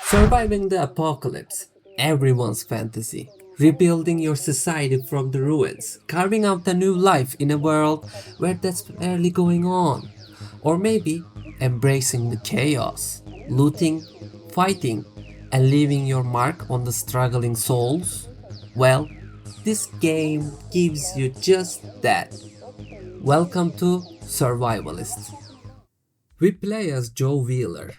Surviving the apocalypse, everyone's fantasy. Rebuilding your society from the ruins, carving out a new life in a world where that's barely going on. Or maybe embracing the chaos, looting, fighting, and leaving your mark on the struggling souls. Well, this game gives you just that. Welcome to Survivalist. We play as Joe Wheeler,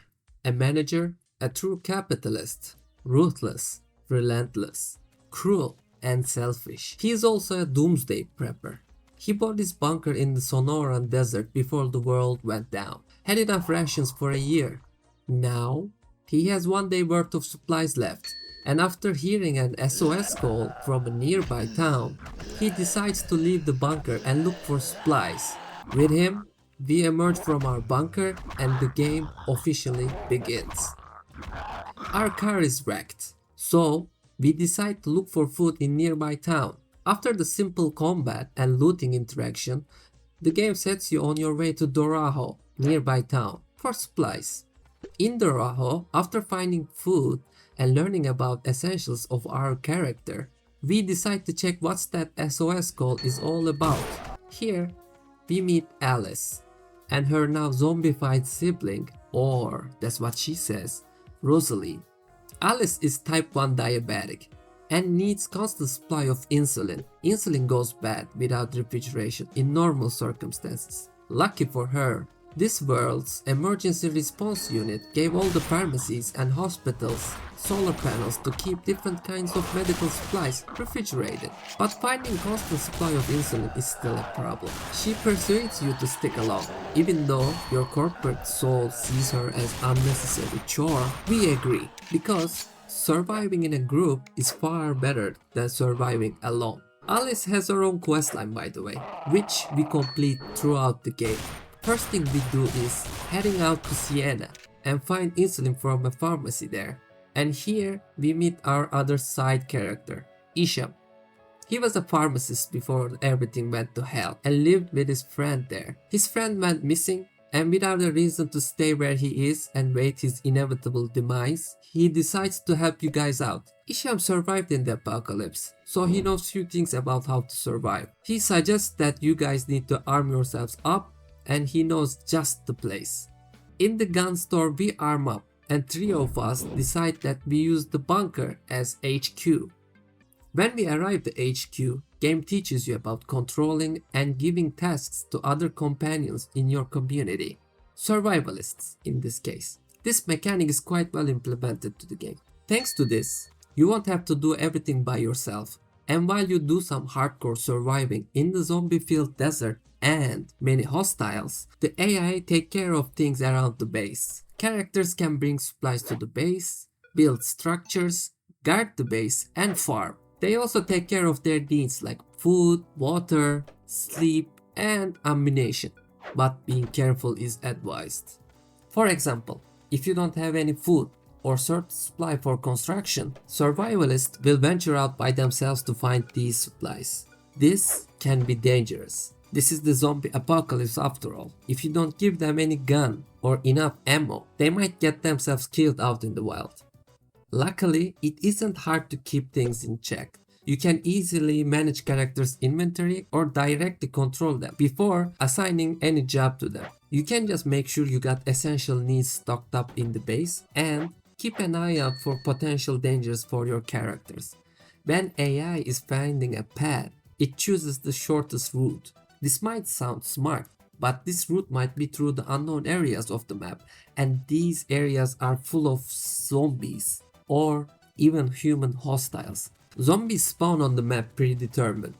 a manager, a true capitalist, ruthless, relentless, cruel, and selfish. He is also a doomsday prepper. He bought his bunker in the Sonoran Desert before the world went down, had enough rations for a year. Now, he has 1 day worth of supplies left, and after hearing an SOS call from a nearby town, he decides to leave the bunker and look for supplies. With him, we emerge from our bunker and the game officially begins. Our car is wrecked, so we decide to look for food in nearby town. After the simple combat and looting interaction, the game sets you on your way to Dorajo, nearby town, for supplies. In Dorajo, after finding food and learning about essentials of our character, we decide to check what that SOS call is all about. Here, we meet Alice and her now zombified sibling, or that's what she says, Rosalie. Alice is type 1 diabetic and needs constant supply of insulin. Insulin goes bad without refrigeration in normal circumstances. Lucky for her, this world's emergency response unit gave all the pharmacies and hospitals solar panels to keep different kinds of medical supplies refrigerated. But finding constant supply of insulin is still a problem. She persuades you to stick along. Even though your corporate soul sees her as unnecessary chore, we agree, because surviving in a group is far better than surviving alone. Alice has her own questline, by the way, which we complete throughout the game. First thing we do is heading out to Siena and find insulin from a pharmacy there. And here we meet our other side character, Isham. He was a pharmacist before everything went to hell and lived with his friend there. His friend went missing, and without a reason to stay where he is and wait his inevitable demise, he decides to help you guys out. Isham survived in the apocalypse, so he knows few things about how to survive. He suggests that you guys need to arm yourselves up, and he knows just the place. In the gun store we arm up, and 3 of us decide that we use the bunker as HQ. When we arrive at HQ, game teaches you about controlling and giving tasks to other companions in your community. Survivalists, in this case. This mechanic is quite well implemented to the game. Thanks to this, you won't have to do everything by yourself. And while you do some hardcore surviving in the zombie-filled desert and many hostiles, the AI take care of things around the base. Characters can bring supplies to the base, build structures, guard the base, and farm. They also take care of their needs like food, water, sleep, and ammunition, but being careful is advised. For example, if you don't have any food or certain supply for construction, survivalists will venture out by themselves to find these supplies. This can be dangerous. This is the zombie apocalypse after all. If you don't give them any gun or enough ammo, they might get themselves killed out in the wild. Luckily, it isn't hard to keep things in check. You can easily manage characters' inventory or directly control them before assigning any job to them. You can just make sure you got essential needs stocked up in the base and keep an eye out for potential dangers for your characters. When AI is finding a path, it chooses the shortest route. This might sound smart, but this route might be through the unknown areas of the map, and these areas are full of zombies or even human hostiles. Zombies spawn on the map predetermined.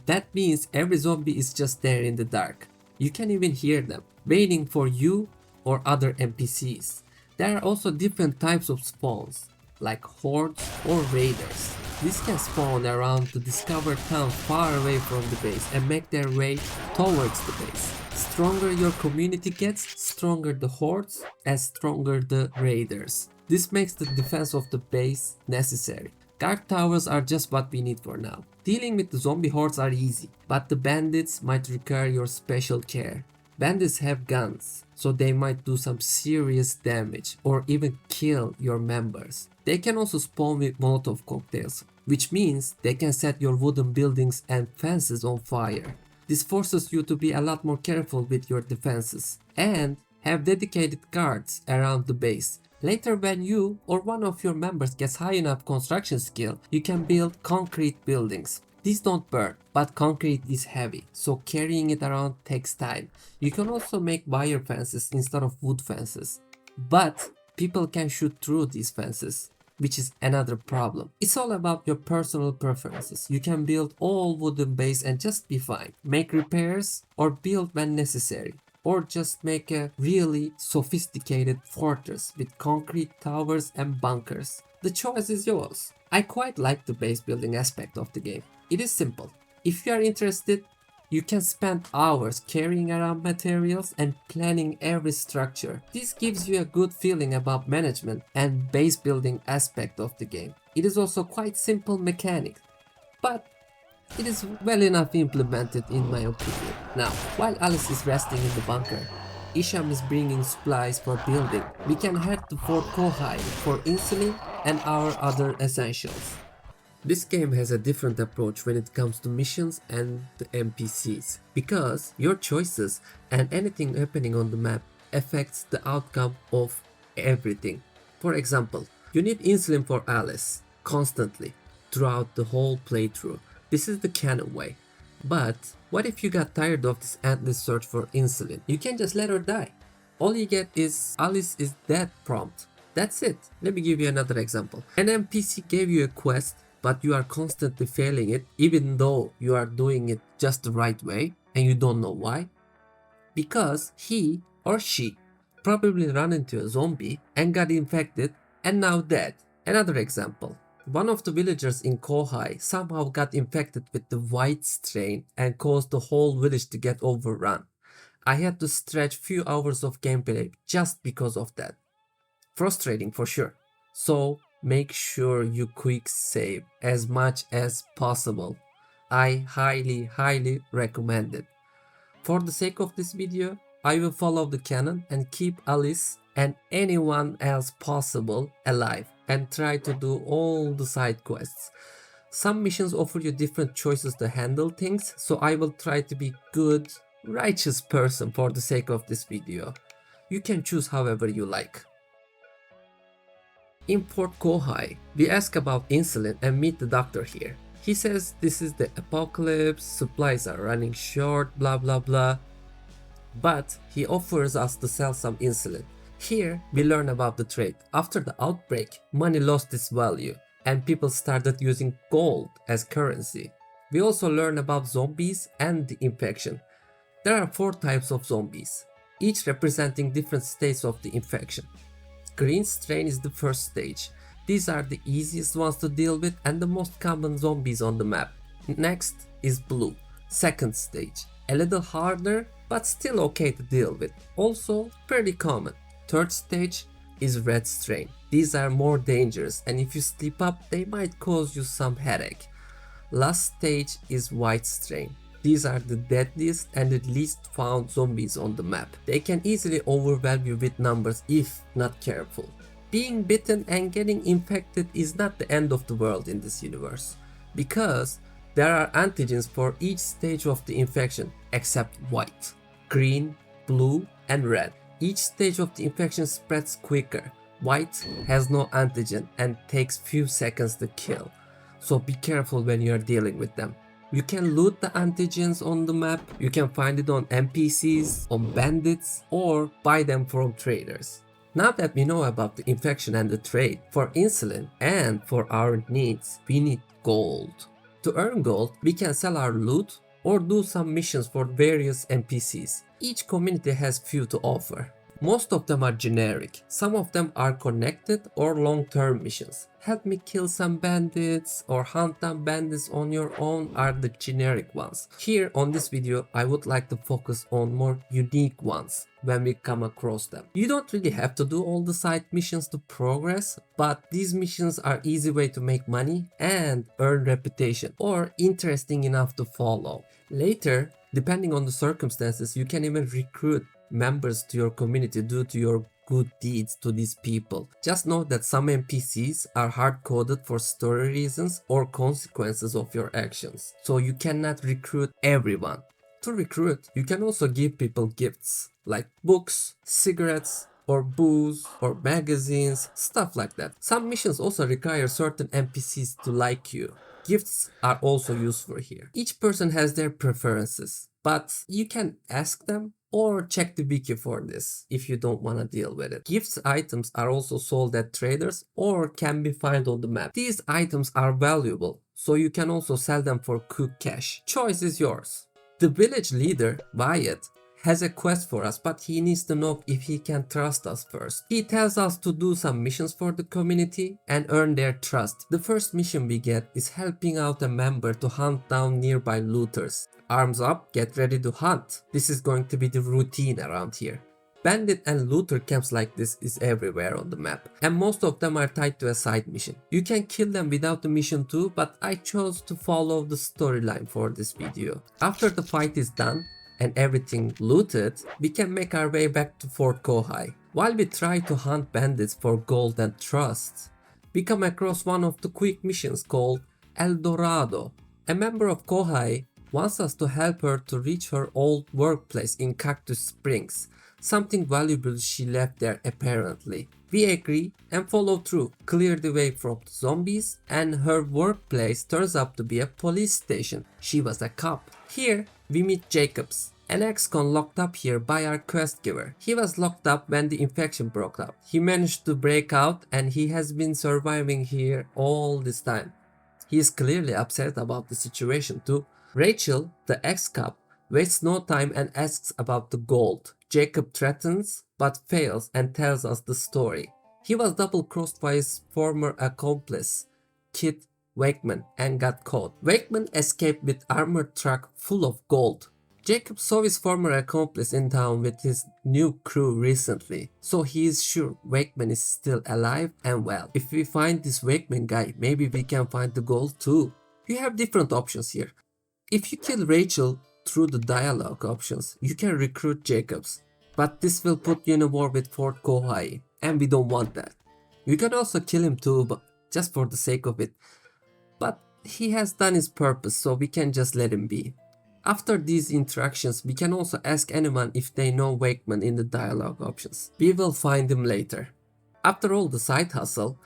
That means every zombie is just there in the dark. You can even hear them, waiting for you or other NPCs. There are also different types of spawns, like hordes or raiders. These can spawn around to discover towns far away from the base and make their way towards the base. Stronger your community gets, stronger the hordes, and stronger the raiders. This makes the defense of the base necessary. Guard towers are just what we need for now. Dealing with the zombie hordes are easy, but the bandits might require your special care. Bandits have guns, so they might do some serious damage or even kill your members. They can also spawn with Molotov cocktails, which means they can set your wooden buildings and fences on fire. This forces you to be a lot more careful with your defenses and have dedicated guards around the base. Later, when you or one of your members gets high enough construction skill, you can build concrete buildings. These don't burn, but concrete is heavy, so carrying it around takes time. You can also make wire fences instead of wood fences, but people can shoot through these fences, which is another problem. It's all about your personal preferences. You can build all wooden base and just be fine. Make repairs or build when necessary. Or just make a really sophisticated fortress with concrete towers and bunkers. The choice is yours. I quite like the base building aspect of the game. It is simple. If you are interested, you can spend hours carrying around materials and planning every structure. This gives you a good feeling about management and base building aspect of the game. It is also quite simple mechanic, but it is well enough implemented in my opinion. Now, while Alice is resting in the bunker, Isham is bringing supplies for building. We can head to Fort Kohai for insulin and our other essentials. This game has a different approach when it comes to missions and the NPCs, because your choices and anything happening on the map affects the outcome of everything. For example, you need insulin for Alice constantly throughout the whole playthrough. This is the canon way. But what if you got tired of this endless search for insulin? You can just let her die. All you get is Alice is dead prompt. That's it. Let me give you another example. An NPC gave you a quest, but you are constantly failing it even though you are doing it just the right way and you don't know why. Because he or she probably ran into a zombie and got infected and now dead. Another example. One of the villagers in Kohai somehow got infected with the white strain and caused the whole village to get overrun. I had to stretch few hours of gameplay just because of that. Frustrating for sure. So make sure you quick save as much as possible. I highly recommend it. For the sake of this video, I will follow the canon and keep Alice and anyone else possible alive and try to do all the side quests. Some missions offer you different choices to handle things, so I will try to be good, righteous person for the sake of this video. You can choose however you like. In Port Kohai, we ask about insulin and meet the doctor here. He says this is the apocalypse, supplies are running short, blah blah blah. But he offers us to sell some insulin. Here we learn about the trade. After the outbreak, money lost its value and people started using gold as currency. We also learn about zombies and the infection. There are 4 types of zombies, each representing different states of the infection. Green strain is the first stage. These are the easiest ones to deal with and the most common zombies on the map. Next is blue, second stage. A little harder, but still okay to deal with. Also pretty common. Third stage is red strain. These are more dangerous and if you slip up they might cause you some headache. Last stage is white strain. These are the deadliest and the least found zombies on the map. They can easily overwhelm you with numbers if not careful. Being bitten and getting infected is not the end of the world in this universe, because there are antigens for each stage of the infection except white, green, blue and red. Each stage of the infection spreads quicker. White has no antigen and takes few seconds to kill, so be careful when you are dealing with them. You can loot the antigens on the map, you can find it on NPCs, on bandits, or buy them from traders. Now that we know about the infection and the trade, for insulin and for our needs, we need gold. To earn gold, we can sell our loot or do some missions for various NPCs. Each community has few to offer. Most of them are generic, some of them are connected or long-term missions. Help me kill some bandits or hunt down bandits on your own are the generic ones. Here on this video I would like to focus on more unique ones when we come across them. You don't really have to do all the side missions to progress, but these missions are easy way to make money and earn reputation or interesting enough to follow. Later Depending on the circumstances, you can even recruit members to your community due to your good deeds to these people. Just know that some NPCs are hard-coded for story reasons or consequences of your actions, so you cannot recruit everyone. To recruit, you can also give people gifts like books, cigarettes, or booze, or magazines, stuff like that. Some missions also require certain NPCs to like you. Gifts are also useful here. Each person has their preferences, but you can ask them or check the wiki for this if you don't want to deal with it. Gifts items are also sold at traders or can be found on the map. These items are valuable, so you can also sell them for quick cash. Choice is yours. The village leader, Wyatt, has a quest for us, but he needs to know if he can trust us first. He tells us to do some missions for the community and earn their trust. The first mission we get is helping out a member to hunt down nearby looters. Arms up, get ready to hunt. This is going to be the routine around here. Bandit and looter camps like this is everywhere on the map, and most of them are tied to a side mission. You can kill them without the mission too, but I chose to follow the storyline for this video. After the fight is done and everything looted, we can make our way back to Fort Kohai. While we try to hunt bandits for gold and trust, we come across one of the quick missions called El Dorado. A member of Kohai wants us to help her to reach her old workplace in Cactus Springs. Something valuable she left there apparently. We agree and follow through, clear the way from the zombies, and her workplace turns out to be a police station. She was a cop. Here we meet Jacobs, an ex-con locked up here by our quest giver. He was locked up when the infection broke out. He managed to break out and he has been surviving here all this time. He is clearly upset about the situation too. Rachel, the ex-cop, wastes no time and asks about the gold. Jacob threatens but fails and tells us the story. He was double-crossed by his former accomplice, Kit Wakeman, and got caught. Wakeman escaped with armored truck full of gold. Jacob saw his former accomplice in town with his new crew recently, so he is sure Wakeman is still alive and well. If we find this Wakeman guy, maybe we can find the gold too. You have different options here. If you kill Rachel through the dialogue options, you can recruit Jacobs, but this will put you in a war with Fort Kohai, and we don't want that. You can also kill him too, but just for the sake of it, but he has done his purpose, so we can just let him be. After these interactions, we can also ask anyone if they know Wakeman in the dialogue options. We will find him later. After all the side hustle,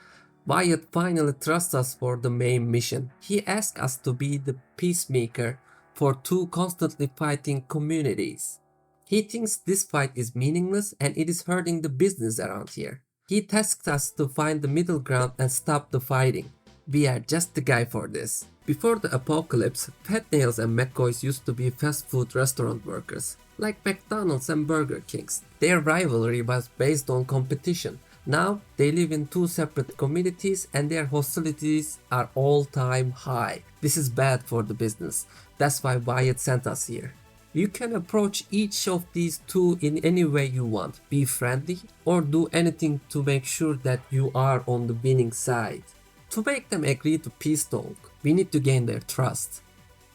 Wyatt finally trusts us for the main mission. He asks us to be the peacemaker for two constantly fighting communities. He thinks this fight is meaningless and it is hurting the business around here. He tasks us to find the middle ground and stop the fighting. We are just the guy for this. Before the apocalypse, Fat Nails and McCoys used to be fast food restaurant workers, like McDonald's and Burger Kings. Their rivalry was based on competition. Now they live in two separate communities and their hostilities are all-time high. This is bad for the business. That's why Wyatt sent us here. You can approach each of these two in any way you want. Be friendly or do anything to make sure that you are on the winning side. To make them agree to peace talk, we need to gain their trust.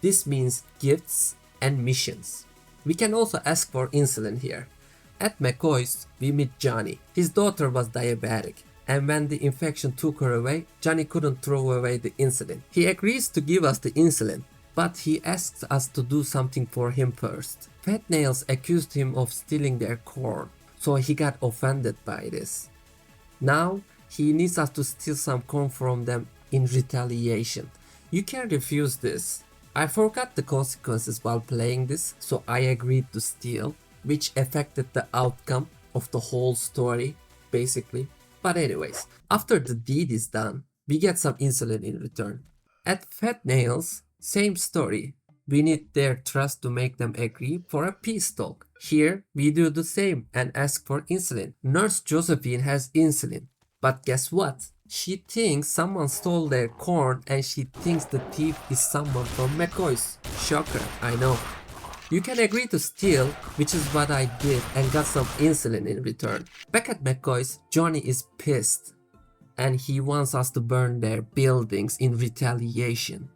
This means gifts and missions. We can also ask for insulin here. At McCoy's, we meet Johnny. His daughter was diabetic, and when the infection took her away, Johnny couldn't throw away the insulin. He agrees to give us the insulin, but he asks us to do something for him first. Fat Nails accused him of stealing their corn, so he got offended by this. Now, he needs us to steal some corn from them in retaliation. You can refuse this. I forgot the consequences while playing this, so I agreed to steal, which affected the outcome of the whole story, basically. But anyways, after the deed is done, we get some insulin in return. At Fat Nails, same story. We need their trust to make them agree for a peace talk. Here, we do the same and ask for insulin. Nurse Josephine has insulin. But guess what? She thinks someone stole their corn and she thinks the thief is someone from McCoy's. Shocker, I know. You can agree to steal, which is what I did, and got some insulin in return. Back at McCoy's, Johnny is pissed and he wants us to burn their buildings in retaliation.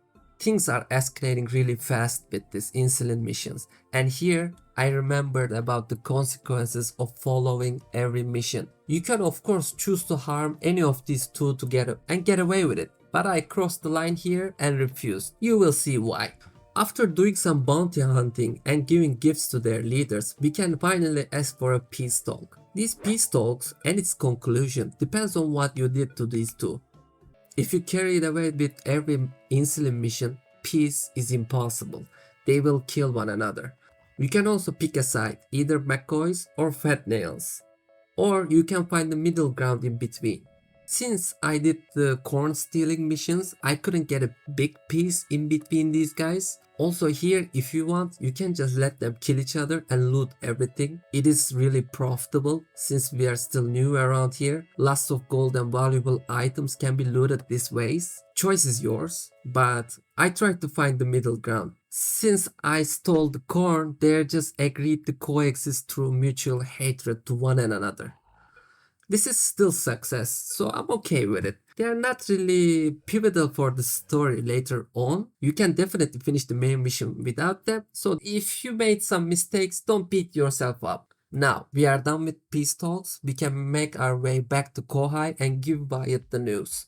Things are escalating really fast with these insulin missions, and here I remembered about the consequences of following every mission. You can of course choose to harm any of these two together and get away with it, but I crossed the line here and refused. You will see why. After doing some bounty hunting and giving gifts to their leaders, we can finally ask for a peace talk. These peace talks and its conclusion depends on what you did to these two. If you carry it away with every insulin mission, peace is impossible. They will kill one another. You can also pick a side, either McCoys or Fat Nails. Or you can find the middle ground in between. Since I did the corn stealing missions, I couldn't get a big piece in between these guys. Also here, if you want, you can just let them kill each other and loot everything. It is really profitable since we are still new around here. Lots of gold and valuable items can be looted these ways. Choice is yours, but I tried to find the middle ground. Since I stole the corn, they just agreed to coexist through mutual hatred to one another. This is still success, so I'm okay with it. They are not really pivotal for the story later on. You can definitely finish the main mission without them, so if you made some mistakes, don't beat yourself up. Now, we are done with peace talks, we can make our way back to Kohai and give Wyatt the news.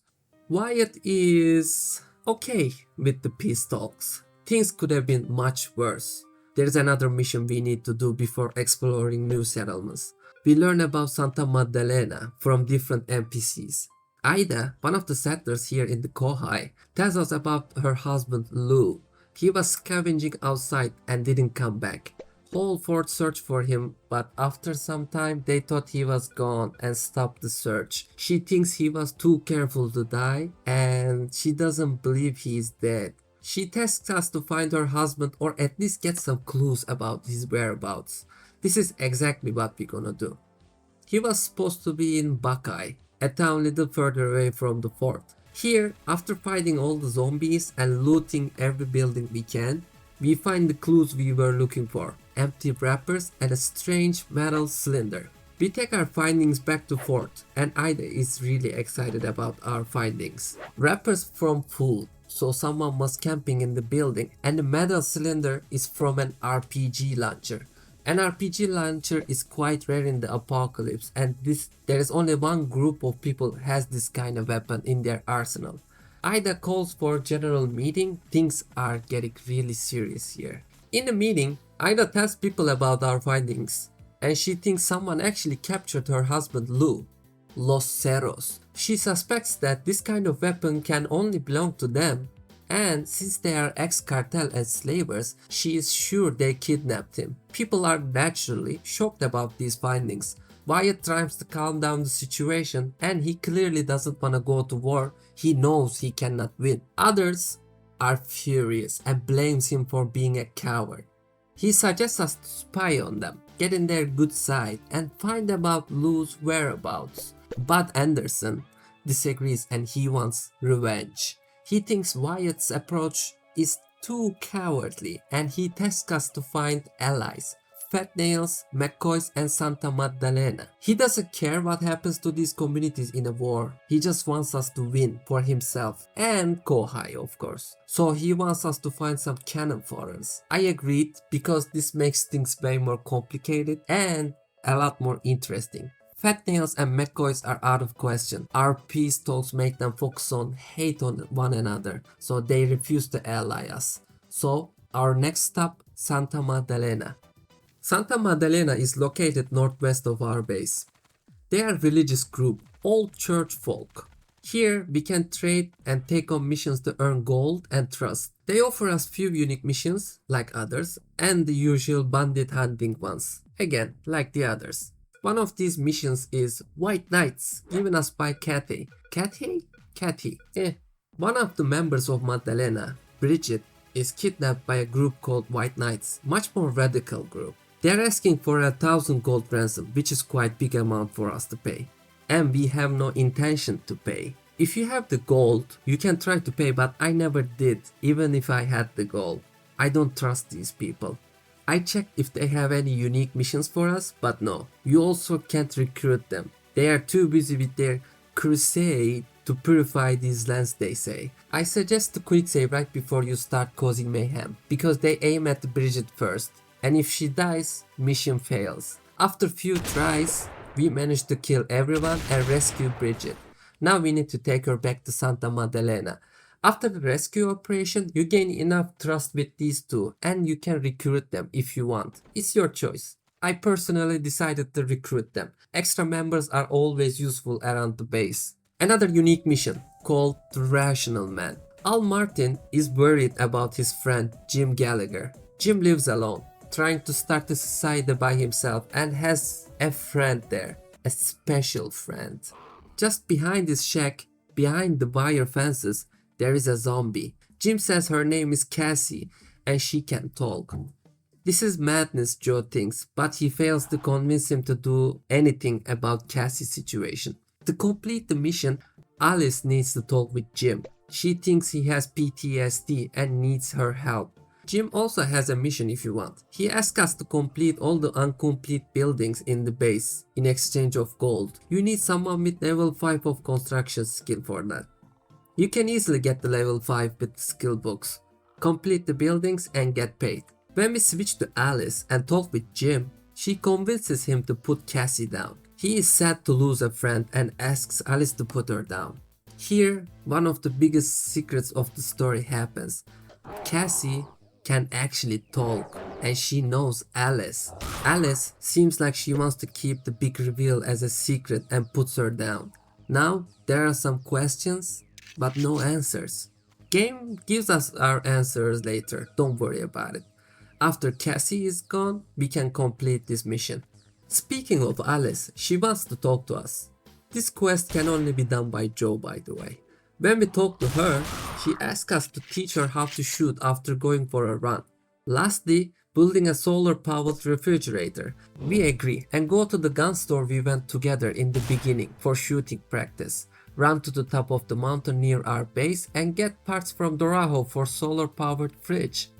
Wyatt is okay with the peace talks. Things could have been much worse. There's another mission we need to do before exploring new settlements. We learn about Santa Maddalena from different NPCs. Ida, one of the settlers here in the Kohai, tells us about her husband Lou. He was scavenging outside and didn't come back. Whole fort searched for him, but after some time they thought he was gone and stopped the search. She thinks he was too careful to die and she doesn't believe he is dead. She tasks us to find her husband or at least get some clues about his whereabouts. This is exactly what we're gonna do. He was supposed to be in Bakai, a town little further away from the fort. Here, after fighting all the zombies and looting every building we can, we find the clues we were looking for: empty wrappers and a strange metal cylinder. We take our findings back to fort, and Ida is really excited about our findings. Wrappers from food, so someone was camping in the building, and the metal cylinder is from an RPG launcher. An RPG launcher is quite rare in the Apocalypse, and there is only one group of people who has this kind of weapon in their arsenal. Ida calls for a general meeting. Things are getting really serious here. In the meeting, Ida tells people about our findings, and she thinks someone actually captured her husband Lou. Los Cerros. She suspects that this kind of weapon can only belong to them, and since they are ex-cartel enslavers, she is sure they kidnapped him. People are naturally shocked about these findings. Wyatt tries to calm down the situation, and he clearly doesn't want to go to war. He knows he cannot win. Others are furious and blames him for being a coward. He suggests us to spy on them, get in their good side, and find out Lou's whereabouts. But Anderson disagrees and he wants revenge. He thinks Wyatt's approach is too cowardly and he tasks us to find allies: Fat Nails, McCoys, and Santa Maddalena. He doesn't care what happens to these communities in a war. He just wants us to win for himself and Kohai, of course. So he wants us to find some cannon for us. I agreed because this makes things way more complicated and a lot more interesting. Fat Nails and McCoys are out of question. Our peace talks make them focus on hate on one another, so they refuse to ally us. So our next stop, Santa Maddalena. Santa Maddalena is located northwest of our base. They are a religious group, all church folk. Here we can trade and take on missions to earn gold and trust. They offer us few unique missions, like others, and the usual bandit hunting ones, again like the others. One of these missions is White Knights, given us by Cathy. Cathy? Cathy. One of the members of Maddalena, Bridget, is kidnapped by a group called White Knights, much more radical group. They are asking for 1,000 gold ransom, which is quite big amount for us to pay. And we have no intention to pay. If you have the gold, you can try to pay, but I never did, even if I had the gold. I don't trust these people. I checked if they have any unique missions for us, but no. You also can't recruit them. They are too busy with their crusade to purify these lands, they say. I suggest to quick save right before you start causing mayhem, because they aim at Bridget first, and if she dies, mission fails. After few tries, we managed to kill everyone and rescue Bridget. Now we need to take her back to Santa Maddalena. After the rescue operation, you gain enough trust with these two and you can recruit them if you want. It's your choice. I personally decided to recruit them. Extra members are always useful around the base. Another unique mission called the Rational Man. Al Martin is worried about his friend Jim Gallagher. Jim lives alone, trying to start a society by himself and has a friend there, a special friend. Just behind his shack, behind the wire fences, there is a zombie. Jim says her name is Cassie and she can talk. This is madness, Joe thinks, but he fails to convince him to do anything about Cassie's situation. To complete the mission, Alice needs to talk with Jim. She thinks he has PTSD and needs her help. Jim also has a mission if you want. He asks us to complete all the incomplete buildings in the base in exchange of gold. You need someone with level 5 of construction skill for that. You can easily get the level 5 with skill books. Complete the buildings and get paid. When we switch to Alice and talk with Jim, she convinces him to put Cassie down. He is sad to lose a friend and asks Alice to put her down. Here, one of the biggest secrets of the story happens. Cassie can actually talk and she knows Alice. Alice seems like she wants to keep the big reveal as a secret and puts her down. Now, there are some questions, but no answers. Game gives us our answers later, don't worry about it. After Cassie is gone, we can complete this mission. Speaking of Alice, she wants to talk to us. This quest can only be done by Joe, by the way. When we talk to her, she asks us to teach her how to shoot after going for a run. Lastly, building a solar-powered refrigerator. We agree and go to the gun store we went together in the beginning for shooting practice. Run to the top of the mountain near our base and get parts from Dorajo for solar-powered fridge.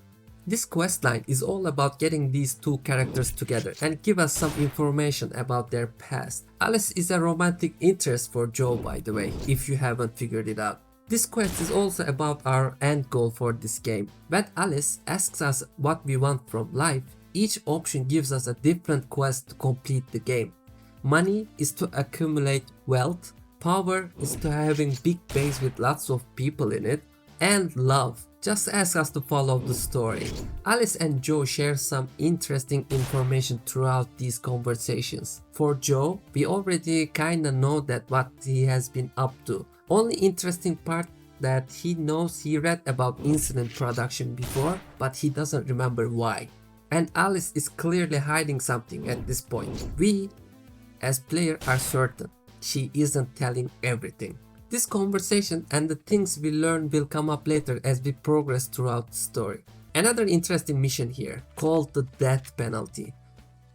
This questline is all about getting these two characters together and give us some information about their past. Alice is a romantic interest for Joe, by the way, if you haven't figured it out. This quest is also about our end goal for this game. When Alice asks us what we want from life, each option gives us a different quest to complete the game. Money is to accumulate wealth, power is to having big base with lots of people in it, and love just ask us to follow the story. Alice and Joe share some interesting information throughout these conversations. For Joe, we already kinda know that what he has been up to. Only interesting part that he knows he read about insulin production before, but he doesn't remember why. And Alice is clearly hiding something at this point. We, as player, are certain she isn't telling everything. This conversation and the things we learn will come up later as we progress throughout the story. Another interesting mission here, called the Death Penalty.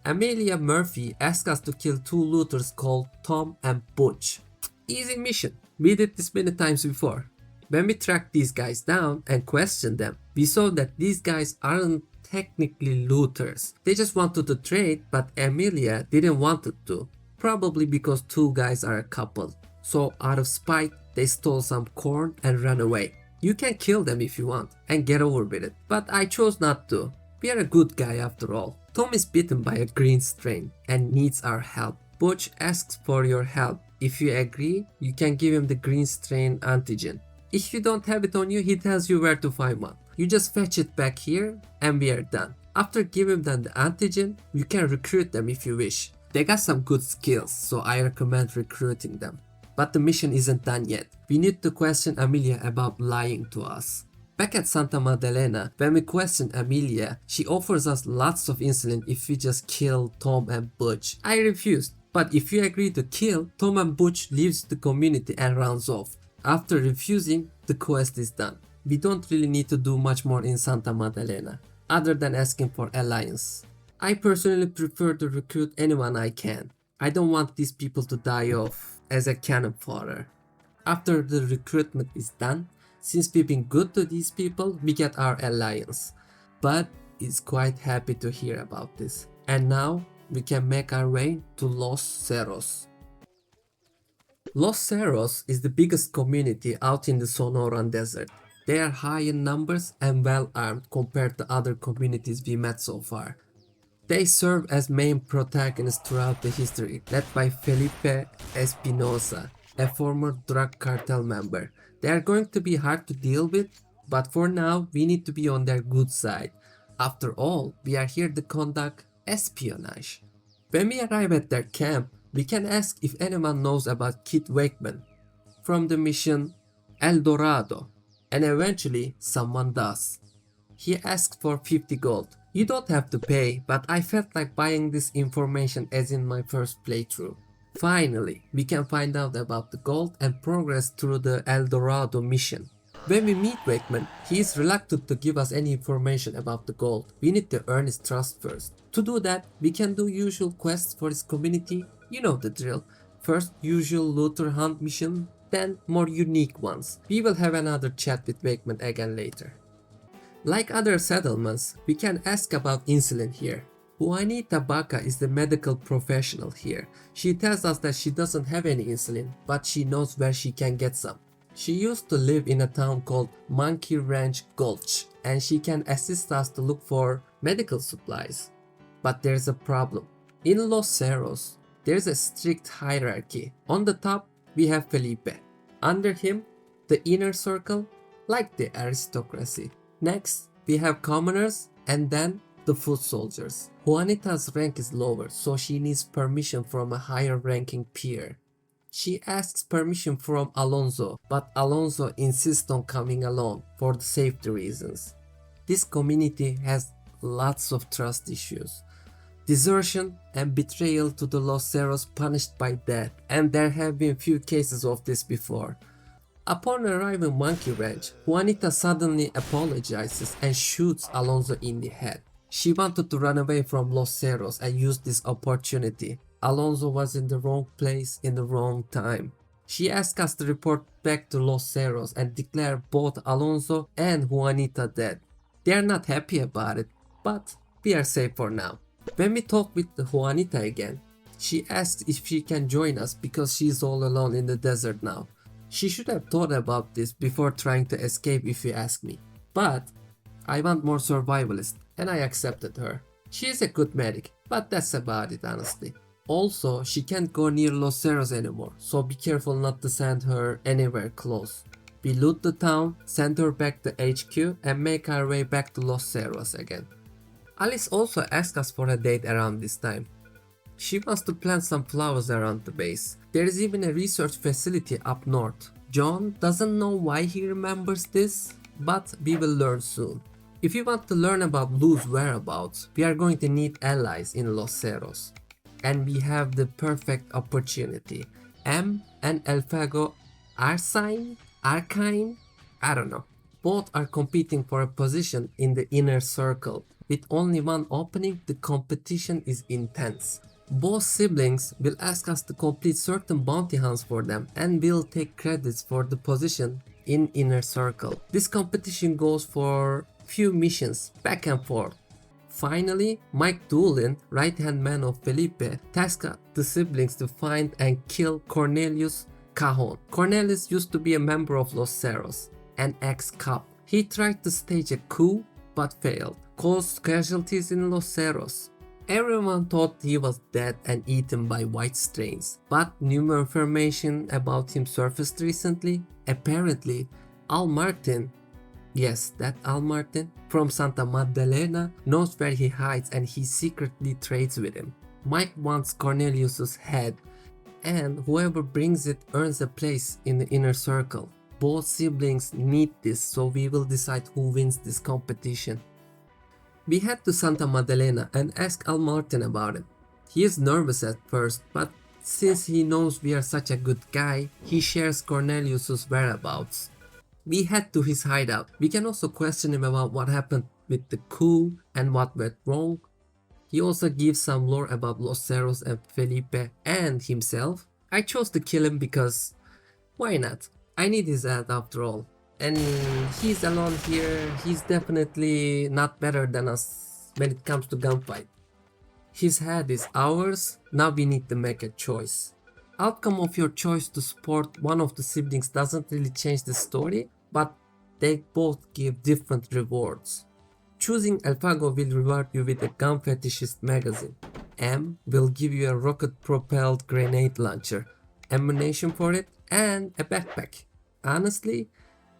Amelia Murphy asked us to kill two looters called Tom and Butch. Easy mission, we did this many times before. When we tracked these guys down and questioned them, we saw that these guys aren't technically looters. They just wanted to trade, but Amelia didn't want it to. Probably because two guys are a couple. So out of spite, they stole some corn and ran away. You can kill them if you want and get over with it, but I chose not to. We are a good guy after all. Tom is bitten by a green strain and needs our help. Butch asks for your help. If you agree, you can give him the green strain antigen. If you don't have it on you, he tells you where to find one. You just fetch it back here and we are done. After giving them the antigen, you can recruit them if you wish. They got some good skills, so I recommend recruiting them. But the mission isn't done yet. We need to question Amelia about lying to us. Back at Santa Maddalena, when we question Amelia, she offers us lots of insulin if we just kill Tom and Butch. I refused, but if you agree to kill, Tom and Butch leaves the community and runs off. After refusing, the quest is done. We don't really need to do much more in Santa Maddalena, other than asking for alliance. I personally prefer to recruit anyone I can. I don't want these people to die off as a cannon fodder. After the recruitment is done, since we've been good to these people, we get our alliance. Bud is quite happy to hear about this. And now we can make our way to Los Cerros. Los Cerros is the biggest community out in the Sonoran Desert. They are high in numbers and well armed compared to other communities we met so far. They serve as main protagonists throughout the history, led by Felipe Espinosa, a former drug cartel member. They are going to be hard to deal with, but for now we need to be on their good side. After all, we are here to conduct espionage. When we arrive at their camp, we can ask if anyone knows about Kit Wakeman from the mission El Dorado, and eventually someone does. He asked for 50 gold. You don't have to pay, but I felt like buying this information as in my first playthrough. Finally, we can find out about the gold and progress through the El Dorado mission. When we meet Wakeman, he is reluctant to give us any information about the gold. We need to earn his trust first. To do that, we can do usual quests for his community. You know the drill. First usual looter hunt mission, then more unique ones. We will have another chat with Wakeman again later. Like other settlements, we can ask about insulin here. Juanita Baca is the medical professional here. She tells us that she doesn't have any insulin, but she knows where she can get some. She used to live in a town called Monkey Ranch Gulch, and she can assist us to look for medical supplies. But there's a problem. In Los Cerros, there's a strict hierarchy. On the top, we have Felipe. Under him, the inner circle, like the aristocracy. Next, we have commoners and then the foot soldiers. Juanita's rank is lower, so she needs permission from a higher ranking peer. She asks permission from Alonso, but Alonso insists on coming alone for the safety reasons. This community has lots of trust issues. Desertion and betrayal to the Los Cerros punished by death, and there have been few cases of this before. Upon arriving Monkey Ranch, Juanita suddenly apologizes and shoots Alonso in the head. She wanted to run away from Los Cerros and use this opportunity. Alonso was in the wrong place in the wrong time. She asked us to report back to Los Cerros and declare both Alonso and Juanita dead. They are not happy about it, but we are safe for now. When we talk with Juanita again, she asks if she can join us because she is all alone in the desert now. She should have thought about this before trying to escape if you ask me. But I want more survivalist and I accepted her. She is a good medic, but that's about it honestly. Also, she can't go near Los Cerros anymore, so be careful not to send her anywhere close. We loot the town, send her back to HQ and make our way back to Los Cerros again. Alice also asked us for a date around this time. She wants to plant some flowers around the base. There is even a research facility up north. John doesn't know why he remembers this, but we will learn soon. If you want to learn about Lou's whereabouts, we are going to need allies in Los Cerros. And we have the perfect opportunity. M and Elfago Arcine? I don't know. Both are competing for a position in the inner circle. With only one opening, the competition is intense. Both siblings will ask us to complete certain bounty hunts for them and will take credits for the position in inner circle. This competition goes for few missions back and forth. Finally, Mike Doolin, right-hand man of Felipe, tasked the siblings to find and kill Cornelius Cajon. Cornelius used to be a member of Los Cerros, an ex-cop. He tried to stage a coup but failed, caused casualties in Los Cerros. Everyone thought he was dead and eaten by white strains, but new information about him surfaced recently. Apparently, Al Martin, yes, that Al Martin, from Santa Magdalena knows where he hides and he secretly trades with him. Mike wants Cornelius's head, and whoever brings it earns a place in the inner circle. Both siblings need this, so we will decide who wins this competition. We head to Santa Magdalena and ask Al Martin about it. He is nervous at first, but since he knows we are such a good guy, he shares Cornelius's whereabouts. We head to his hideout. We can also question him about what happened with the coup and what went wrong. He also gives some lore about Los Cerros and Felipe and himself. I chose to kill him because why not? I need his ad after all. And he's alone here, he's definitely not better than us when it comes to gunfight. His head is ours, now we need to make a choice. Outcome of your choice to support one of the siblings doesn't really change the story, but they both give different rewards. Choosing AlphaGo will reward you with a gun fetishist magazine. M will give you a rocket-propelled grenade launcher, ammunition for it, and a backpack. Honestly,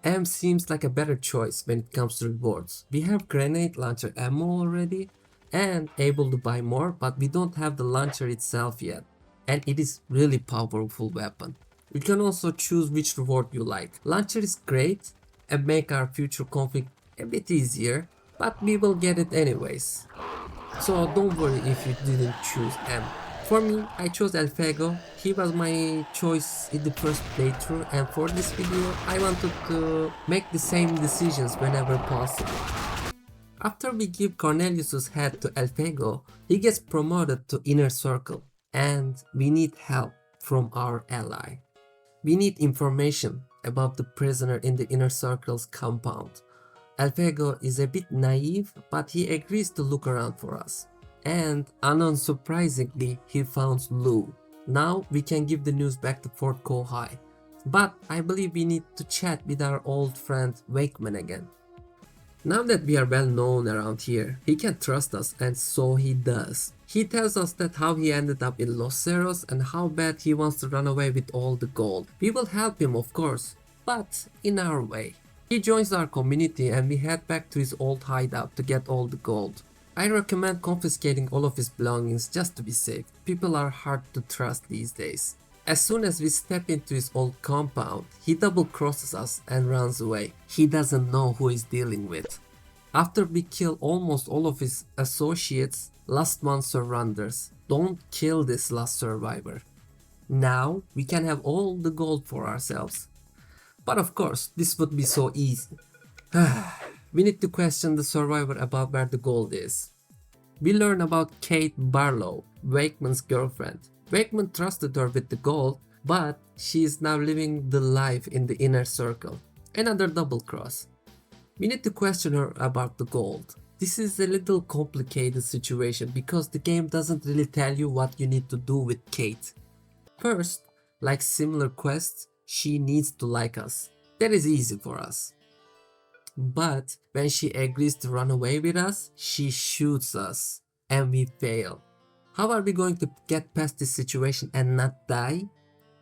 M seems like a better choice when it comes to rewards. We have grenade launcher ammo already and able to buy more, but we don't have the launcher itself yet. And it is really powerful weapon. You can also choose which reward you like. Launcher is great and make our future conflict a bit easier, but we will get it anyways. So don't worry if you didn't choose M. For me, I chose AlphaGo. He was my choice in the first playthrough, and for this video, I wanted to make the same decisions whenever possible. After we give Cornelius's head to AlphaGo, he gets promoted to Inner Circle, and we need help from our ally. We need information about the prisoner in the Inner Circle's compound. AlphaGo is a bit naive, but he agrees to look around for us. And unsurprisingly, he found Lou. Now we can give the news back to Fort Kohai. But I believe we need to chat with our old friend Wakeman again. Now that we are well known around here, he can trust us, and so he does. He tells us that how he ended up in Los Cerros and how bad he wants to run away with all the gold. We will help him, of course, but in our way. He joins our community and we head back to his old hideout to get all the gold. I recommend confiscating all of his belongings just to be safe. People are hard to trust these days. As soon as we step into his old compound, he double crosses us and runs away. He doesn't know who he's dealing with. After we kill almost all of his associates, last one surrenders. Don't kill this last survivor. Now we can have all the gold for ourselves. But of course, this would be so easy. We need to question the survivor about where the gold is. We learn about Kate Barlow, Wakeman's girlfriend. Wakeman trusted her with the gold, but she is now living the life in the Inner Circle. Another double cross. We need to question her about the gold. This is a little complicated situation because the game doesn't really tell you what you need to do with Kate. First, like similar quests, she needs to like us. That is easy for us. But when she agrees to run away with us, she shoots us and we fail. How are we going to get past this situation and not die?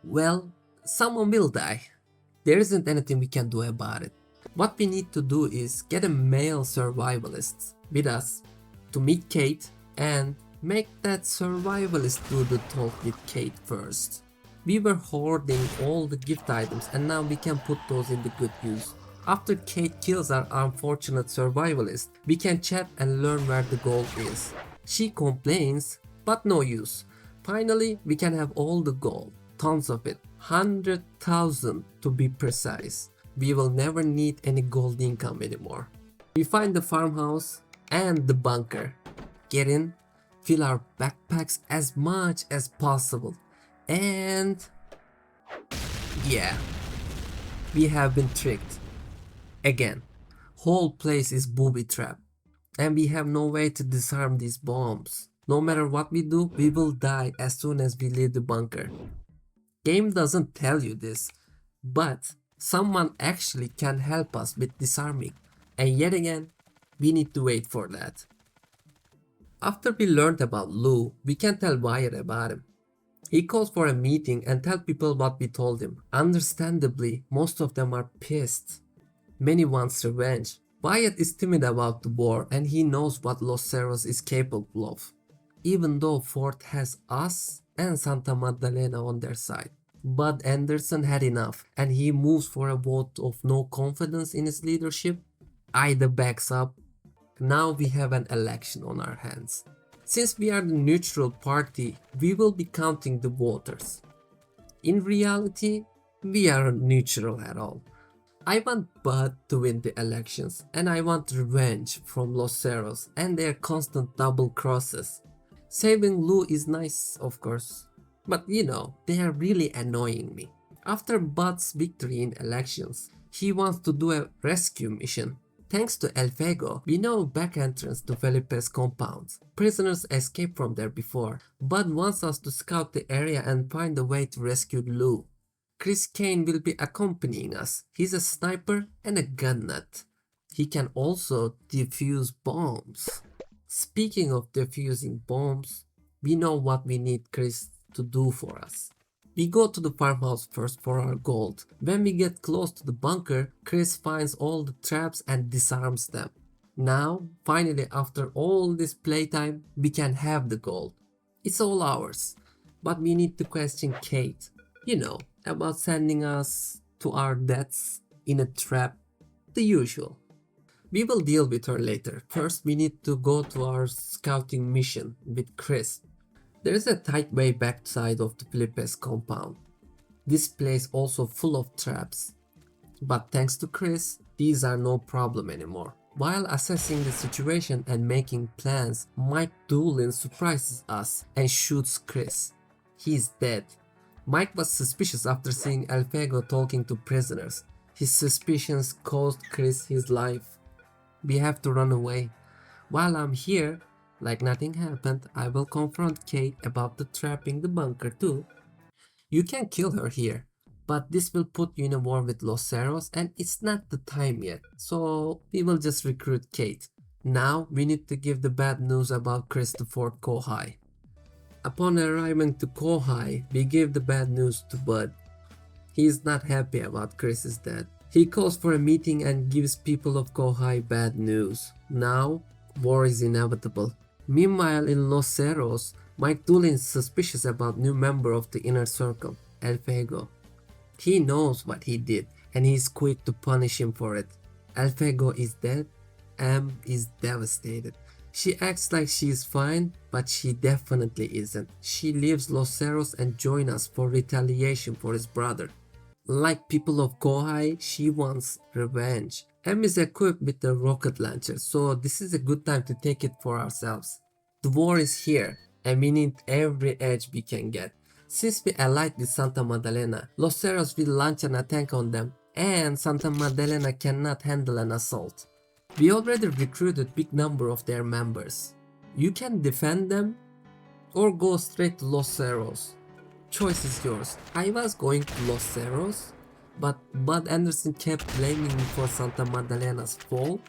Well, someone will die. There isn't anything we can do about it. What we need to do is get a male survivalist with us to meet Kate and make that survivalist do the talk with Kate first. We were hoarding all the gift items and now we can put those in the good use. After Kate kills our unfortunate survivalist, we can chat and learn where the gold is. She complains, but no use. Finally, we can have all the gold, tons of it, 100,000 to be precise. We will never need any gold income anymore. We find the farmhouse and the bunker. Get in, fill our backpacks as much as possible. And yeah, we have been tricked. Again, whole place is booby trap. And we have no way to disarm these bombs. No matter what we do, we will die as soon as we leave the bunker. Game doesn't tell you this, but someone actually can help us with disarming. And yet again, we need to wait for that. After we learned about Lou, we can tell Wyatt about him. He calls for a meeting and tell people what we told him. Understandably, most of them are pissed. Many wants revenge. Wyatt is timid about the war and he knows what Los Cerros is capable of. Even though Fort has us and Santa Magdalena on their side. Bud Anderson had enough and he moves for a vote of no confidence in his leadership. Ida backs up. Now we have an election on our hands. Since we are the neutral party, we will be counting the voters. In reality, we aren't neutral at all. I want Bud to win the elections and I want revenge from Los Cerros and their constant double crosses. Saving Lou is nice, of course, but you know, they are really annoying me. After Bud's victory in elections, he wants to do a rescue mission. Thanks to El Fuego, we know back entrance to Felipe's compound. Prisoners escaped from there before, but wants us to scout the area and find a way to rescue Lou. Chris Kane will be accompanying us. He's a sniper and a gun nut. He can also defuse bombs. Speaking of defusing bombs, we know what we need Chris to do for us. We go to the farmhouse first for our gold. When we get close to the bunker, Chris finds all the traps and disarms them. Now, finally, after all this playtime, we can have the gold. It's all ours. But we need to question Kate. You know, about sending us to our deaths in a trap. The usual. We will deal with her later. First, we need to go to our scouting mission with Chris. There is a tight way backside of the Felipe's compound. This place also full of traps. But thanks to Chris, these are no problem anymore. While assessing the situation and making plans, Mike Doolin surprises us and shoots Chris. He's dead. Mike was suspicious after seeing El Fuego talking to prisoners. His suspicions cost Chris his life. We have to run away. While I'm here, like nothing happened, I will confront Kate about the trapping the bunker too. You can kill her here, but this will put you in a war with Los Cerros and it's not the time yet, so we will just recruit Kate. Now we need to give the bad news about Chris to Fort Kohai. Upon arriving to Kohai, we give the bad news to Bud. He is not happy about Chris's death. He calls for a meeting and gives people of Kohai bad news. Now, war is inevitable. Meanwhile, in Los Cerros, Mike Doolin is suspicious about new member of the inner circle, El Fuego. He knows what he did and he is quick to punish him for it. El Fuego is dead. Em is devastated. She acts like she is fine, but she definitely isn't. She leaves Los Cerros and joins us for retaliation for his brother. Like people of Kohai, she wants revenge. M is equipped with the rocket launcher, so this is a good time to take it for ourselves. The war is here, and we need every edge we can get. Since we allied with Santa Madalena, Los Cerros will launch an attack on them, and Santa Madalena cannot handle an assault. We already recruited big number of their members. You can defend them, or go straight to Los Cerros. Choice is yours. I was going to Los Cerros, but Bud Anderson kept blaming me for Santa Madalena's fall.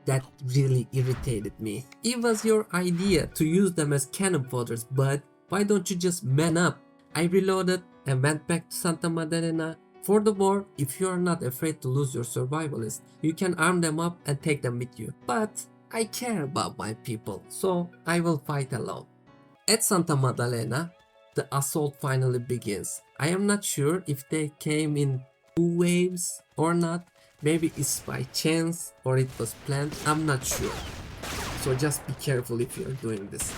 That really irritated me. It was your idea to use them as cannon fodders, Bud. Why don't you just man up? I reloaded and went back to Santa Madalena. For the war, if you are not afraid to lose your survivalist, you can arm them up and take them with you. But I care about my people, so I will fight alone. At Santa Madalena, the assault finally begins. I am not sure if they came in 2 waves or not. Maybe it's by chance or it was planned. I'm not sure. So just be careful if you're doing this.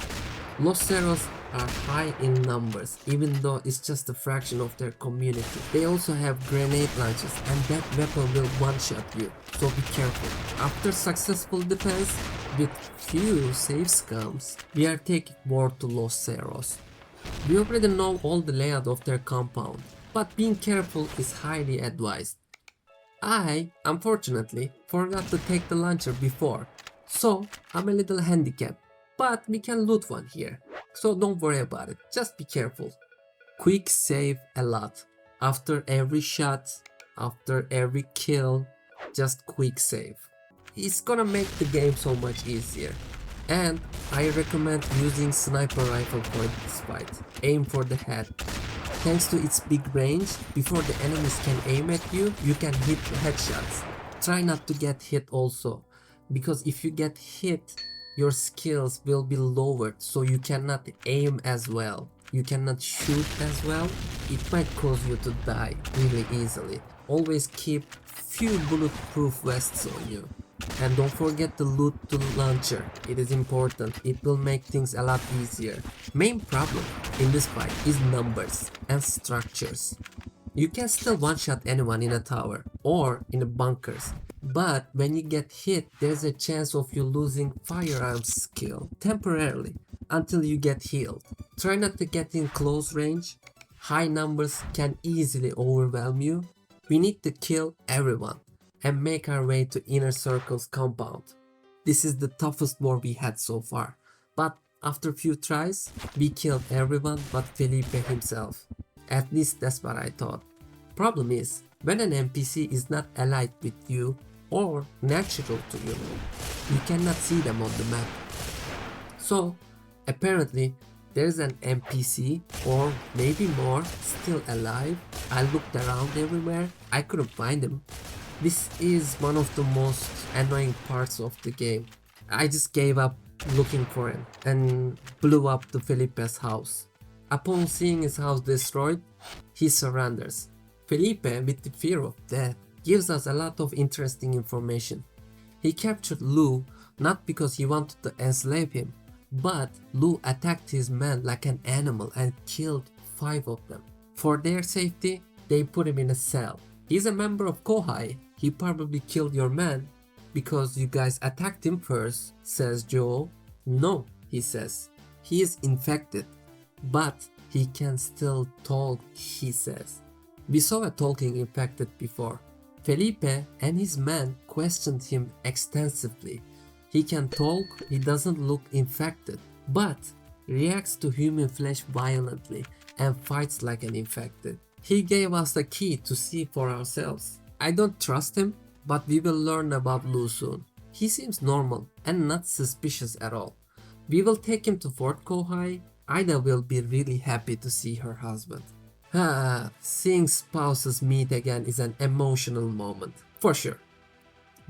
Los Cerros are high in numbers, even though it's just a fraction of their community. They also have grenade launchers and that weapon will one-shot you, so be careful. After successful defense, with few safe scums, we are taking war to Los Cerros. We already know all the layout of their compound, but being careful is highly advised. I, unfortunately, forgot to take the launcher before, so I'm a little handicapped, but we can loot one here, so don't worry about it, just be careful. Quick save a lot. After every shot, after every kill, just quick save. It's gonna make the game so much easier. And I recommend using sniper rifle for this fight. Aim for the head. Thanks to its big range, before the enemies can aim at you, you can hit headshots. Try not to get hit also, because if you get hit, your skills will be lowered, so you cannot aim as well. You cannot shoot as well. It might cause you to die really easily. Always keep few bulletproof vests on you. And don't forget to loot the launcher, it is important, it will make things a lot easier. Main problem in this fight is numbers and structures. You can still one-shot anyone in a tower or in the bunkers, but when you get hit, there's a chance of you losing firearms skill temporarily until you get healed. Try not to get in close range, high numbers can easily overwhelm you. We need to kill everyone. and make our way to Inner Circle's compound. This is the toughest war we had so far, but after few tries, we killed everyone but Felipe himself. At least that's what I thought. Problem is, when an NPC is not allied with you or natural to you cannot see them on the map. So, apparently, there's an NPC or maybe more still alive. I looked around everywhere, I couldn't find him. This is one of the most annoying parts of the game. I just gave up looking for him and blew up to Felipe's house. Upon seeing his house destroyed, he surrenders. Felipe, with the fear of death, gives us a lot of interesting information. He captured Lou not because he wanted to enslave him, but Lou attacked his men like an animal and killed 5 of them. For their safety, they put him in a cell. He's a member of Kohai. He probably killed your man because you guys attacked him first, says Joe. No, he says. He is infected, but he can still talk, he says. We saw a talking infected before. Felipe and his men questioned him extensively. He can talk, he doesn't look infected, but reacts to human flesh violently and fights like an infected. He gave us the key to see for ourselves. I don't trust him, but we will learn about Lou soon. He seems normal and not suspicious at all. We will take him to Fort Kohai. Ida will be really happy to see her husband. Seeing spouses meet again is an emotional moment, for sure.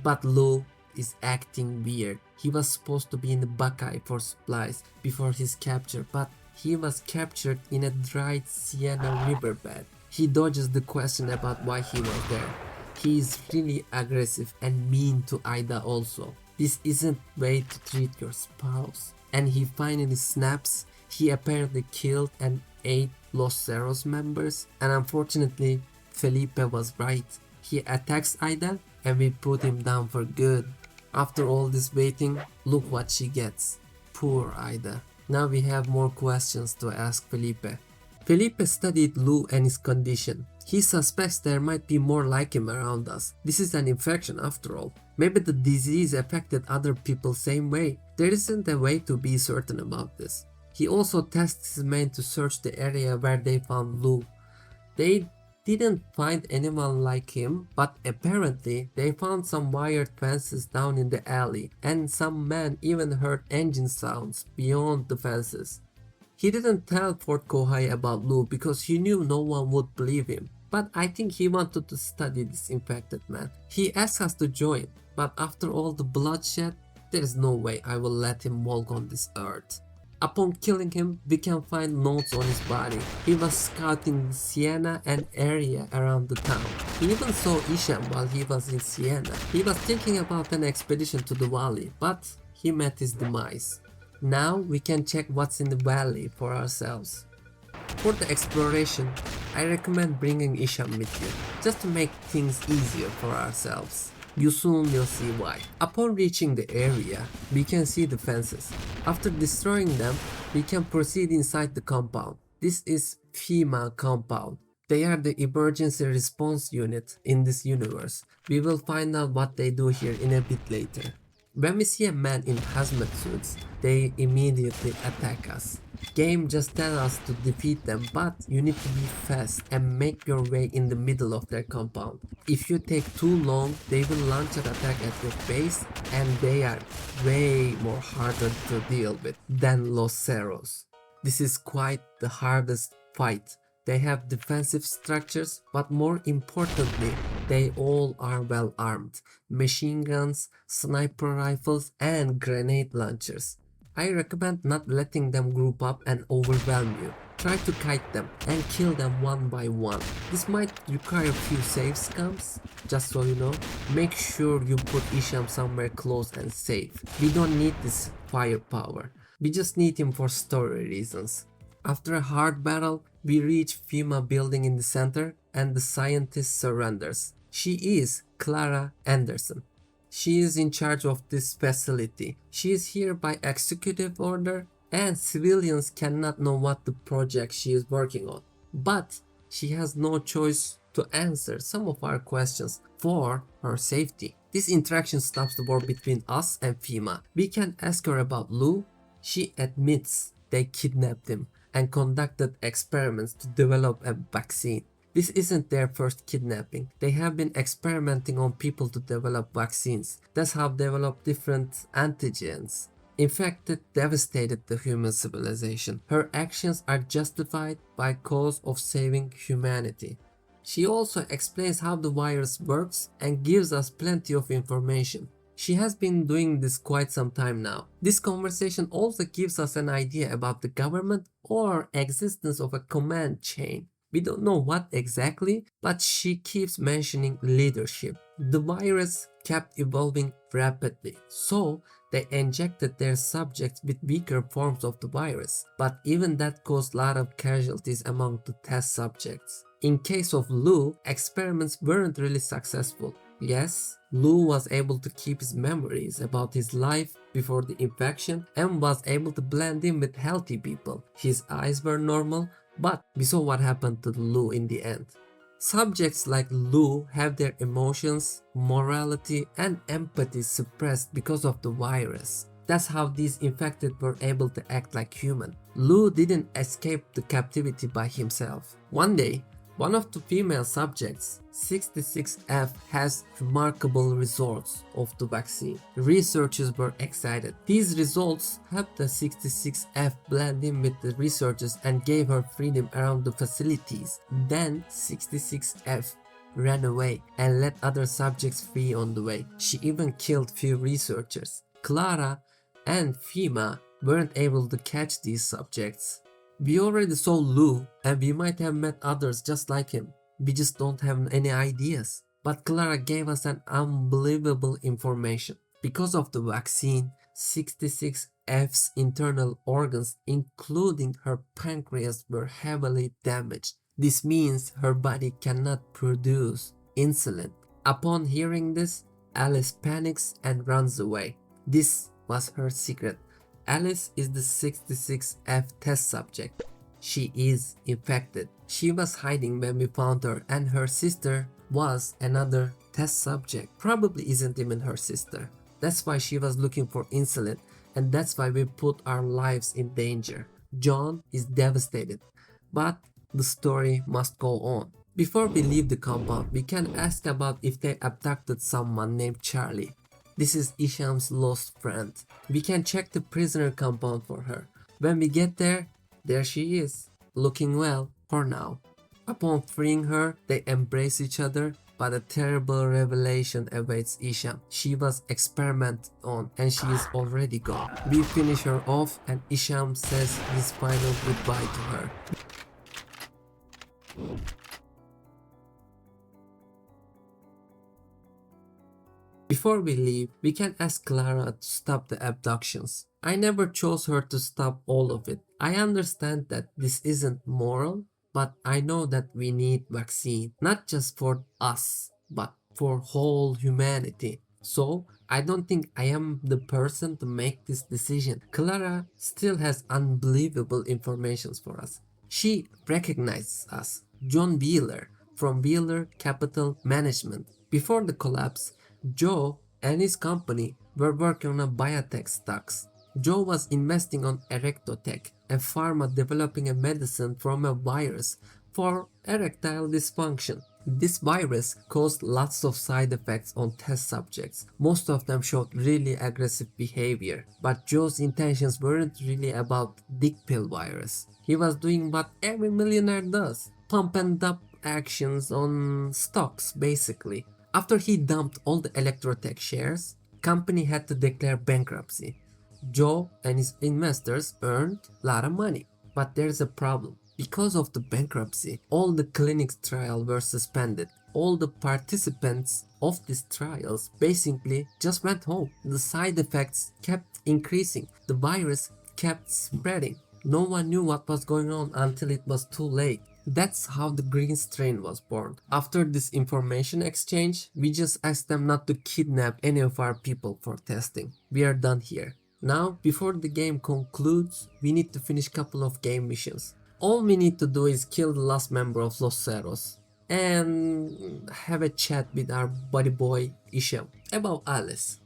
But Lou is acting weird. He was supposed to be in the Buckeye for supplies before his capture, but he was captured in a dried Sienna riverbed. He dodges the question about why he was there. He is really aggressive and mean to Ida also. This isn't way to treat your spouse. And he finally snaps. He apparently killed and ate Los Cerros members, and unfortunately Felipe was right. He attacks Ida and we put him down for good. After all this waiting, look what she gets. Poor Ida. Now we have more questions to ask Felipe. Felipe studied Lou and his condition. He suspects there might be more like him around us. This is an infection after all. Maybe the disease affected other people same way. There isn't a way to be certain about this. He also tests his men to search the area where they found Lou. They didn't find anyone like him, but apparently they found some wired fences down in the alley, and some men even heard engine sounds beyond the fences. He didn't tell Fort Kohai about Lou because he knew no one would believe him, but I think he wanted to study this infected man. He asked us to join, but after all the bloodshed, there is no way I will let him walk on this earth. Upon killing him, we can find notes on his body. He was scouting Siena and area around the town. He even saw Isham while he was in Siena. He was thinking about an expedition to the valley, but he met his demise. Now we can check what's in the valley for ourselves. For the exploration, I recommend bringing Isham with you, just to make things easier for ourselves. You soon will see why. Upon reaching the area, we can see the fences. After destroying them, we can proceed inside the compound. This is FEMA compound. They are the emergency response unit in this universe. We will find out what they do here in a bit later. When we see a man in hazmat suits, they immediately attack us. Game just tells us to defeat them, but you need to be fast and make your way in the middle of their compound. If you take too long, they will launch an attack at your base, and they are way more harder to deal with than Los Cerros. This is quite the hardest fight. They have defensive structures, but more importantly, they all are well armed. Machine guns, sniper rifles, and grenade launchers. I recommend not letting them group up and overwhelm you. Try to kite them and kill them one by one. This might require a few save scums, just so you know. Make sure you put Isham somewhere close and safe. We don't need this firepower. We just need him for story reasons. After a hard battle, we reach FEMA building in the center and the scientist surrenders. She is Clara Anderson. She is in charge of this facility. She is here by executive order, and civilians cannot know what the project she is working on. But she has no choice to answer some of our questions for her safety. This interaction stops the war between us and FEMA. We can ask her about Lou. She admits they kidnapped him and conducted experiments to develop a vaccine. This isn't their first kidnapping. They have been experimenting on people to develop vaccines. That's how they develop different antigens. Infected devastated the human civilization. Her actions are justified by cause of saving humanity. She also explains how the virus works and gives us plenty of information. She has been doing this quite some time now. This conversation also gives us an idea about the government or existence of a command chain. We don't know what exactly, but she keeps mentioning leadership. The virus kept evolving rapidly, so they injected their subjects with weaker forms of the virus, but even that caused a lot of casualties among the test subjects. In case of Lou, experiments weren't really successful. Yes, Lou was able to keep his memories about his life before the infection and was able to blend in with healthy people. His eyes were normal, but we saw what happened to Lou in the end. Subjects like Lou have their emotions, morality, and empathy suppressed because of the virus. That's how these infected were able to act like human. Lou didn't escape the captivity by himself. One day, one of the female subjects, 66F, has remarkable results of the vaccine. Researchers were excited. These results helped the 66F blend in with the researchers and gave her freedom around the facilities. Then 66F ran away and let other subjects free on the way. She even killed few researchers. Clara and Fima weren't able to catch these subjects. We already saw Lou and we might have met others just like him. We just don't have any ideas. But Clara gave us an unbelievable information. Because of the vaccine, 66F's internal organs, including her pancreas, were heavily damaged. This means her body cannot produce insulin. Upon hearing this, Alice panics and runs away. This was her secret. Alice is the 66F test subject. She is infected. She was hiding when we found her, and her sister was another test subject. Probably isn't even her sister. That's why she was looking for insulin, and that's why we put our lives in danger. John is devastated, but the story must go on. Before we leave the compound, we can ask about if they abducted someone named Charlie. This is Isham's lost friend. We can check the prisoner compound for her. When we get there she is, looking well for now. Upon freeing her, they embrace each other, but a terrible revelation awaits Isham. She was experimented on and she is already gone. We finish her off and Isham says his final goodbye to her. Before we leave, we can ask Clara to stop the abductions. I never chose her to stop all of it. I understand that this isn't moral, but I know that we need vaccine, not just for us, but for whole humanity. So, I don't think I am the person to make this decision. Clara still has unbelievable information for us. She recognizes us, John Wheeler, from Wheeler Capital Management. Before the collapse, Joe and his company were working on a biotech stocks. Joe was investing on Erectotech, a pharma developing a medicine from a virus for erectile dysfunction. This virus caused lots of side effects on test subjects. Most of them showed really aggressive behavior, but Joe's intentions weren't really about dick pill virus. He was doing what every millionaire does, pump and dump actions on stocks basically. After he dumped all the Electrotech shares, company had to declare bankruptcy. Joe and his investors earned a lot of money, but there's a problem. Because of the bankruptcy, all the clinics trials were suspended. All the participants of these trials basically just went home. The side effects kept increasing. The virus kept spreading. No one knew what was going on until it was too late. That's how the green strain was born. After this information exchange, we just asked them not to kidnap any of our people for testing. We are done here. Now, before the game concludes, we need to finish couple of game missions. All we need to do is kill the last member of Los Cerros. and have a chat with our buddy boy Isham about Alice.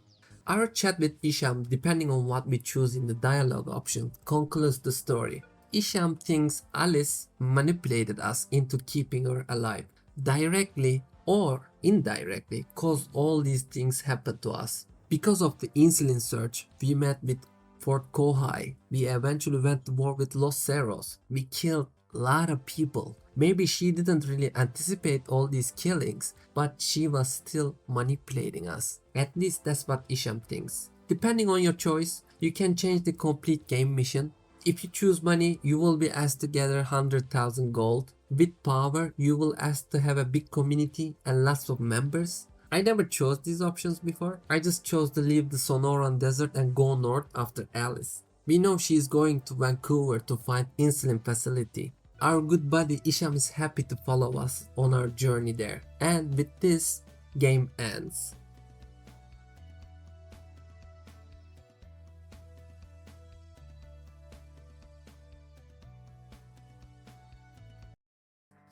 Our chat with Isham, depending on what we choose in the dialogue option, concludes the story. Isham thinks Alice manipulated us into keeping her alive, directly or indirectly, cause all these things happened to us. Because of the insulin surge, we met with Fort Kohai. We eventually went to war with Los Cerros. We killed a lot of people. Maybe she didn't really anticipate all these killings, but she was still manipulating us. At least that's what Isham thinks. Depending on your choice, you can change the complete game mission. If you choose money, you will be asked to gather 100,000 gold. With power, you will ask to have a big community and lots of members. I never chose these options before. I just chose to leave the Sonoran Desert and go north after Alice. We know she is going to Vancouver to find insulin facility. Our good buddy Isham is happy to follow us on our journey there. And with this, game ends.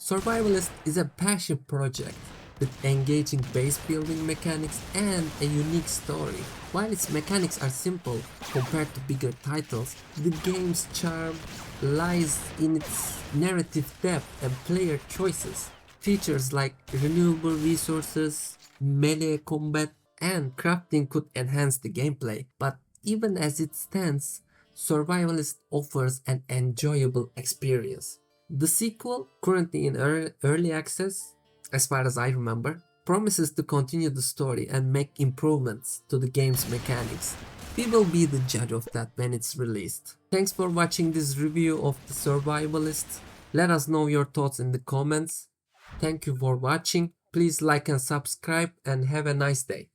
Survivalist is a passion project with engaging base building mechanics and a unique story. While its mechanics are simple compared to bigger titles, the game's charm lies in its narrative depth and player choices. Features like renewable resources, melee combat, and crafting could enhance the gameplay, but even as it stands, Survivalist offers an enjoyable experience. The sequel, currently in early access, as far as I remember, promises to continue the story and make improvements to the game's mechanics. We will be the judge of that when it's released. Thanks for watching this review of the Survivalist. Let us know your thoughts in the comments. Thank you for watching. Please like and subscribe and have a nice day.